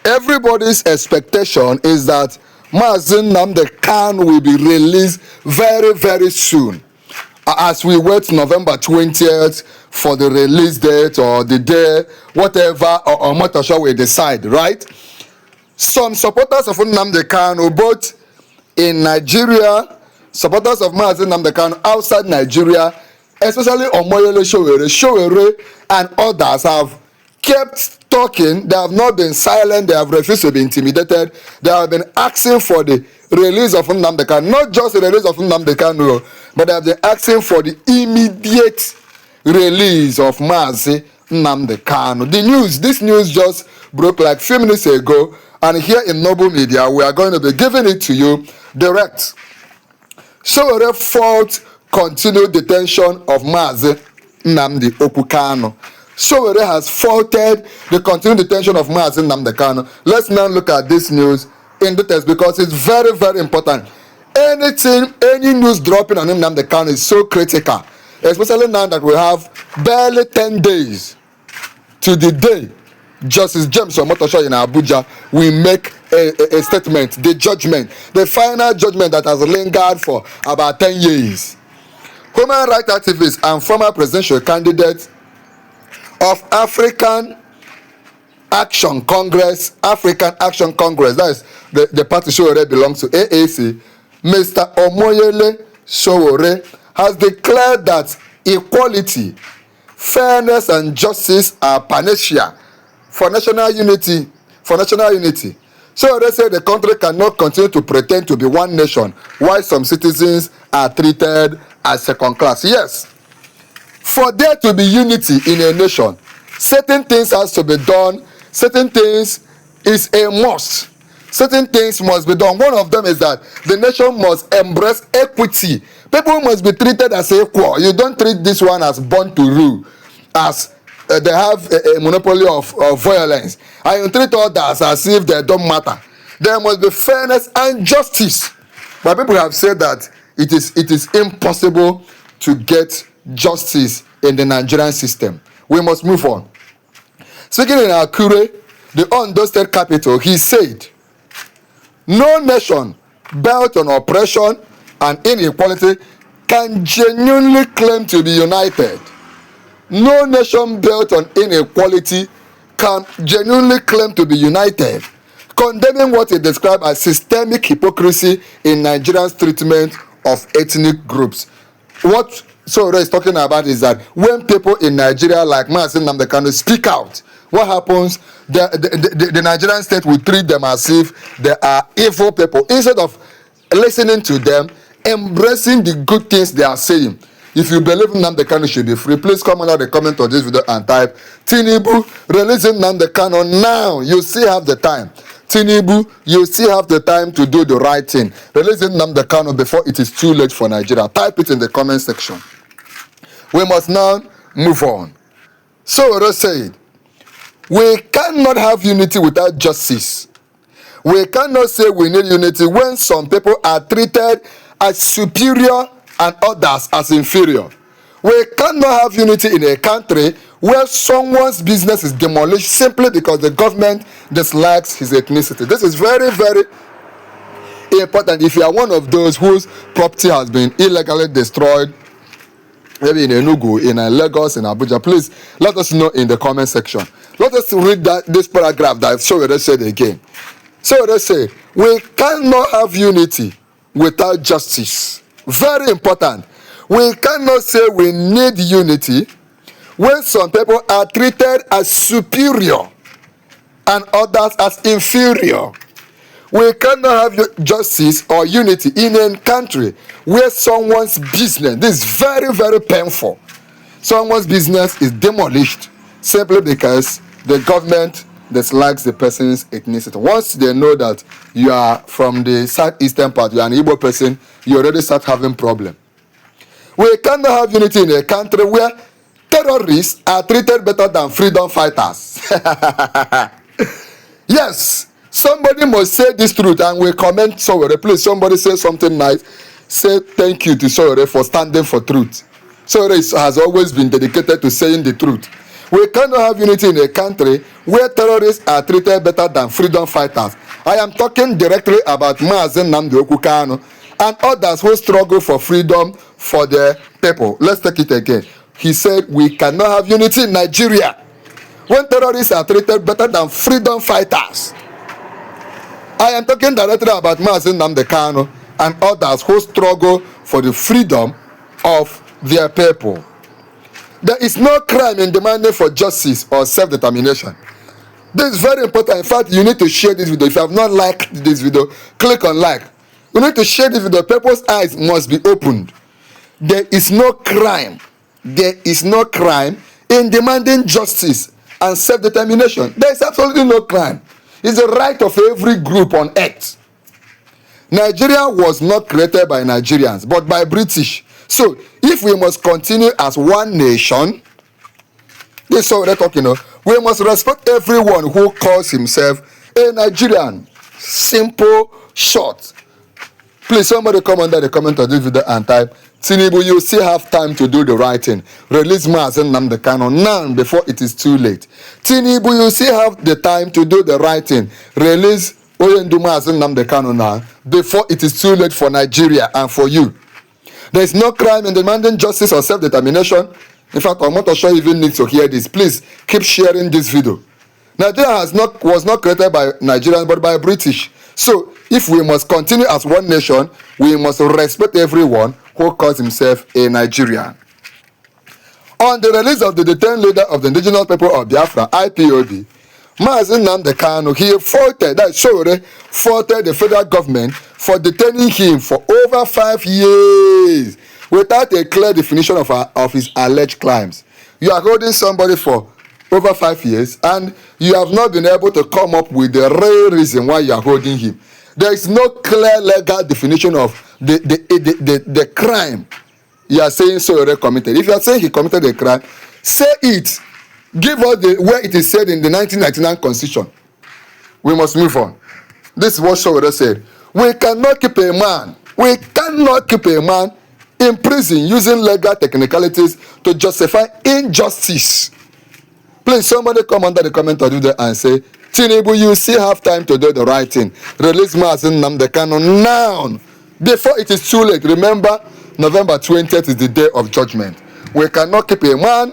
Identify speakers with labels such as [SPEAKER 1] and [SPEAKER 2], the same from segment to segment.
[SPEAKER 1] Everybody's expectation is that Nnamdi Kanu will be released very, very soon. As we wait November 20th for the release date or the day, whatever, or OMOTOSHO'S will decide, right? Some supporters of Nnamdi Kanu, both in Nigeria, supporters of Nnamdi Kanu outside Nigeria, especially Omoyele Sowore, and others have kept talking. They have not been silent. They have refused to be intimidated. They have been asking for the release of Nnamdi Kanu. Not just the release of Nnamdi Kanu, but they have been asking for the immediate release of Nnamdi Kanu. This news just broke like a few minutes ago, and here in Noble Media, we are going to be giving it to you direct. Sowore fault continued detention of Nnamdi Kanu. Sowore has faulted the continued detention of Nnamdi Kanu. Let's now look at this news in details because it's very, very important. Any news dropping on Nnamdi Kanu is so critical, especially now that we have barely 10 days to the day Justice James OMOTOSHO'S in Abuja will make a statement, the judgment, the final judgment that has lingered for about 10 years. Human rights activist and former presidential candidate of African Action Congress, that is the party Sowore belongs to, AAC, Mr. Omoyele Sowore, has declared that equality, fairness, and justice are panacea for national unity. Sowore said the country cannot continue to pretend to be one nation while some citizens are treated as second class. Yes, for there to be unity in a nation, certain things has to be done. Certain things is a must. Certain things must be done. One of them is that the nation must embrace equity. People must be treated as equal. You don't treat this one as born to rule, as they have a monopoly of violence, and you treat others as if they don't matter. There must be fairness and justice. But people have said that it is impossible to get justice in the Nigerian system. We must move on. Speaking in Akure, the Ondo State capital, he said, no nation built on oppression and inequality can genuinely claim to be united. No nation built on inequality can genuinely claim to be united, condemning what he described as systemic hypocrisy in Nigeria's treatment of ethnic groups. What Sowore is talking about is that when people in Nigeria like Nnamdi Kanu speak out, what happens? The Nigerian state will treat them as if they are evil people. Instead of listening to them, embracing the good things they are saying. If you believe Nnamdi Kanu should be free, please come under the comment of this video and type Tinubu releasing Nnamdi Kanu now. You still have the time. Tinubu, you still have the time to do the right thing. Releasing Nnamdi Kanu before it is too late for Nigeria. Type it in the comment section. We must now move on. Sowore said, we cannot have unity without justice. We cannot say we need unity when some people are treated as superior and others as inferior. We cannot have unity in a country where someone's business is demolished simply because the government dislikes his ethnicity. This is very, very important. If you are one of those whose property has been illegally destroyed, maybe in Enugu, in Lagos, in Abuja, please let us know in the comment section. Let us read this paragraph that Sowore said again. Sowore said, we cannot have unity without justice. Very important. We cannot say we need unity when some people are treated as superior and others as inferior. We cannot have justice or unity in a country where someone's business, this is very, very painful, someone's business is demolished simply because the government dislikes the person's ethnicity. Once they know that you are from the southeastern part, you are an Igbo person, you already start having problem. We cannot have unity in a country where terrorists are treated better than freedom fighters. Yes, somebody must say this truth, and we comment Sowore. Please, somebody say something nice. Say thank you to Sowore for standing for truth. Sowore has always been dedicated to saying the truth. We cannot have unity in a country where terrorists are treated better than freedom fighters. I am talking directly about Nnamdi Kanu and others who struggle for freedom for their people. Let's take it again. He said we cannot have unity in Nigeria when terrorists are treated better than freedom fighters. I am talking directly about Nnamdi Kanu and others who struggle for the freedom of their people. There is no crime in demanding for justice or self-determination. This is very important. In fact, you need to share this video. If you have not liked this video, click on like. You need to share this video. People's eyes must be opened. There is no crime. There is no crime in demanding justice and self-determination. There is absolutely no crime. It's the right of every group on earth. Nigeria was not created by Nigerians, but by British. So, if we must continue as one nation, this is what we're talking about. We must respect everyone who calls himself a Nigerian. Simple, short. Please, somebody come under the comment of this video and type, Tinubu, you still have time to do the right thing. Release Nnamdi Kanu now before it is too late. Tinubu, you still have the time to do the right thing. Release Nnamdi Kanu now before it is too late for Nigeria and for you. There is no crime in demanding justice or self-determination. In fact, OMOTOSHO'S even needs to hear this. Please keep sharing this video. Nigeria was not created by Nigerians but by British. So, if we must continue as one nation, we must respect everyone who calls himself a Nigerian. On the release of the detained leader of the indigenous people of Biafra, IPOB, Nnamdi Kanu, he faulted the federal government for detaining him for over 5 years without a clear definition of his alleged crimes. You are holding somebody for over 5 years and you have not been able to come up with the real reason why you are holding him. There is no clear legal definition of the crime you are saying Sowore committed. If you are saying he committed a crime, say it. Give us where it is said in the 1999 Constitution. We must move on. This is what Sowore said. We cannot keep a man in prison using legal technicalities to justify injustice. Please, somebody come under the comment or do that and say, Tinubu, you still have time to do the right thing. Release Nnamdi Kanu now before it is too late. Remember, November 20th is the day of judgment. We cannot keep a man.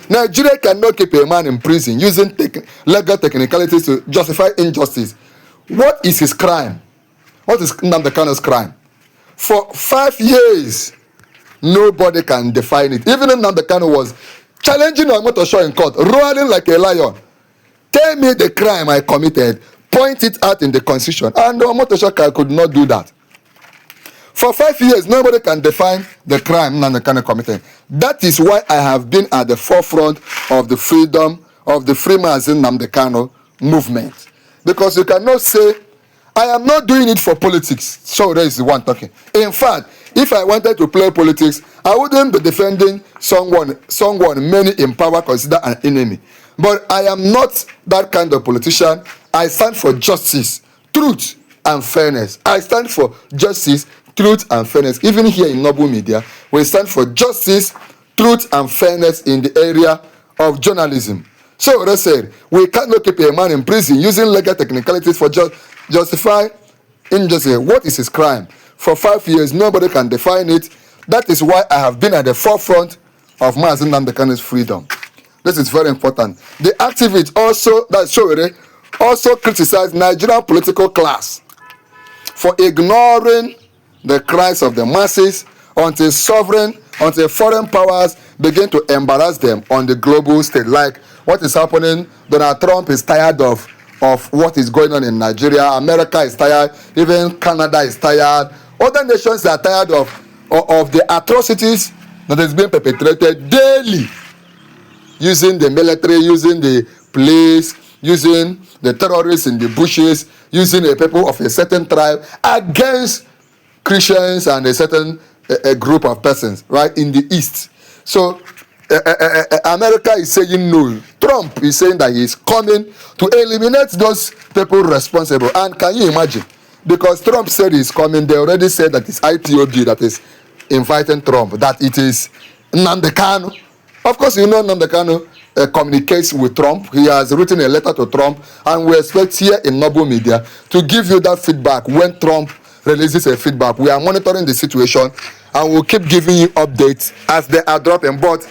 [SPEAKER 1] Nigeria cannot keep a man in prison using legal technicalities to justify injustice. What is his crime? What is Nnamdi Kanu's crime? For 5 years, nobody can define it. Even Nnamdi Kanu was challenging OMOTOSHO'S in court, roaring like a lion. Tell me the crime I committed, point it out in the Constitution. And OMOTOSHO'S could not do that. For 5 years, nobody can define the crime Nnamdi Kanu committed. That is why I have been at the forefront of the freedom of the Freemason Nnamdi Kanu movement. Because you cannot say, I am not doing it for politics. So there is the one talking. In fact, if I wanted to play politics, I wouldn't be defending someone many in power consider an enemy. But I am not that kind of politician. I stand for justice, truth, and fairness. I stand for justice, truth, and fairness. Even here in Noble Media, we stand for justice, truth, and fairness in the area of journalism. So I said, we cannot keep a man in prison using legal technicalities for justify injustice. What is his crime? For 5 years, nobody can define it. That is why I have been at the forefront of Nnamdi Kanu's freedom. This is very important. The activists also criticized Nigerian political class for ignoring the cries of the masses until foreign powers begin to embarrass them on the global stage. Like what is happening, Donald Trump is tired of what is going on in Nigeria. America is tired. Even Canada is tired. Other nations are tired of the atrocities that is being perpetrated daily, using the military, using the police, using the terrorists in the bushes, using the people of a certain tribe against Christians and a certain group of persons, right, in the East. So America is saying no. Trump is saying that he is coming to eliminate those people responsible. And can you imagine? Because Trump said he's coming, they already said that it's IPOB that is inviting Trump, that it is Nnamdi Kanu. Of course, you know Nnamdi Kanu communicates with Trump. He has written a letter to Trump, and we expect here in Noble Media to give you that feedback when Trump releases a feedback. We are monitoring the situation, and we'll keep giving you updates as they are dropping. But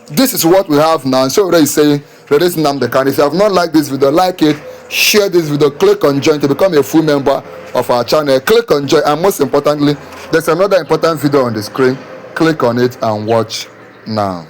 [SPEAKER 1] this is what we have now. So Sowore is saying, release Nnamdi Kanu. If you have not liked this video, like it, share this video, click on join to become a full member of our channel. Click on join, and most importantly, there's another important video on the screen. Click on it and watch now.